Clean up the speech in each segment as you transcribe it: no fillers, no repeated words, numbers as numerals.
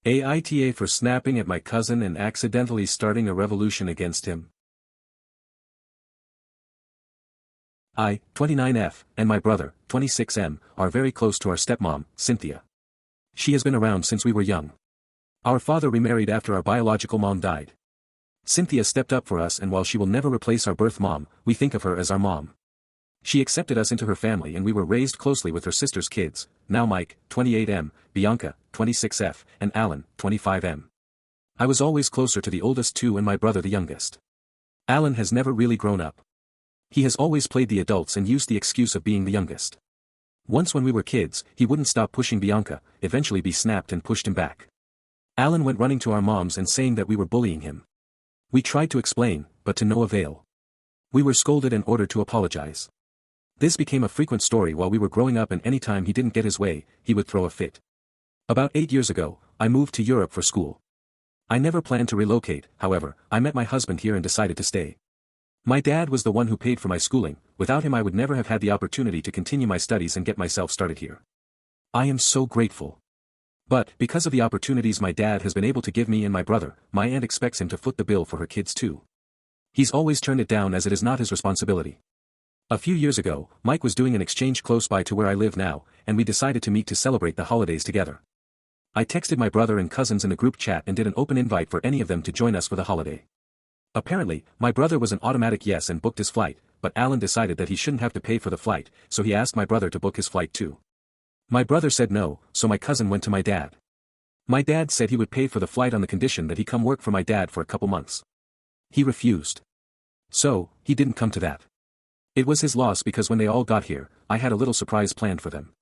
AITA for snapping at my cousin and accidentally starting a revolution against him. I, 29F, and my brother, 26M, are very close to our stepmom, Cynthia. She has been around since we were young. Our father remarried after our biological mom died. Cynthia stepped up for us, and while she will never replace our birth mom, we think of her as our mom. She accepted us into her family, and we were raised closely with her sister's kids, now Mike, 28M, Bianca, 26F, and Alan, 25M. I was always closer to the oldest two and my brother the youngest. Alan has never really grown up. He has always played the adults and used the excuse of being the youngest. Once when we were kids, he wouldn't stop pushing Bianca, eventually Bea snapped and pushed him back. Alan went running to our moms and saying that we were bullying him. We tried to explain, but to no avail. We were scolded and ordered to apologize. This became a frequent story while we were growing up, and anytime he didn't get his way, he would throw a fit. About 8 years ago, I moved to Europe for school. I never planned to relocate, however, I met my husband here and decided to stay. My dad was the one who paid for my schooling. Without him I would never have had the opportunity to continue my studies and get myself started here. I am so grateful. But, because of the opportunities my dad has been able to give me and my brother, my aunt expects him to foot the bill for her kids too. He's always turned it down as it is not his responsibility. A few years ago, Mike was doing an exchange close by to where I live now, and we decided to meet to celebrate the holidays together. I texted my brother and cousins in the group chat and did an open invite for any of them to join us for the holiday. Apparently, my brother was an automatic yes and booked his flight, but Alan decided that he shouldn't have to pay for the flight, so he asked my brother to book his flight too. My brother said no, so my cousin went to my dad. My dad said he would pay for the flight on the condition that he come work for my dad for a couple months. He refused. So, he didn't come to that. It was his loss because when they all got here, I had a little surprise planned for them.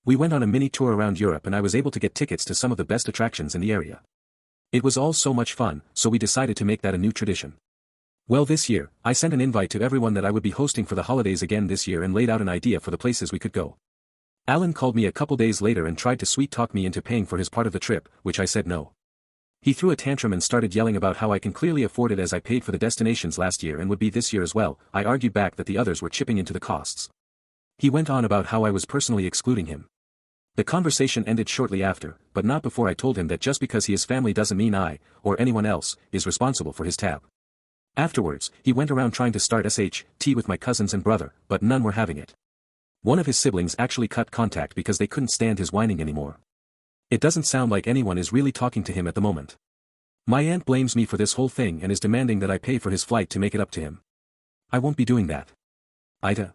We went on a mini tour around Europe and I was able to get tickets to some of the best attractions in the area. It was all so much fun, so we decided to make that a new tradition. Well, this year, I sent an invite to everyone that I would be hosting for the holidays again this year and laid out an idea for the places we could go. Alan called me a couple days later and tried to sweet-talk me into paying for his part of the trip, which I said no. He threw a tantrum and started yelling about how I can clearly afford it as I paid for the destinations last year and would be this year as well. I argued back that the others were chipping into the costs. He went on about how I was personally excluding him. The conversation ended shortly after, but not before I told him that just because he is family doesn't mean I, or anyone else, is responsible for his tab. Afterwards, he went around trying to start SHT with my cousins and brother, but none were having it. One of his siblings actually cut contact because they couldn't stand his whining anymore. It doesn't sound like anyone is really talking to him at the moment. My aunt blames me for this whole thing and is demanding that I pay for his flight to make it up to him. I won't be doing that. AITA.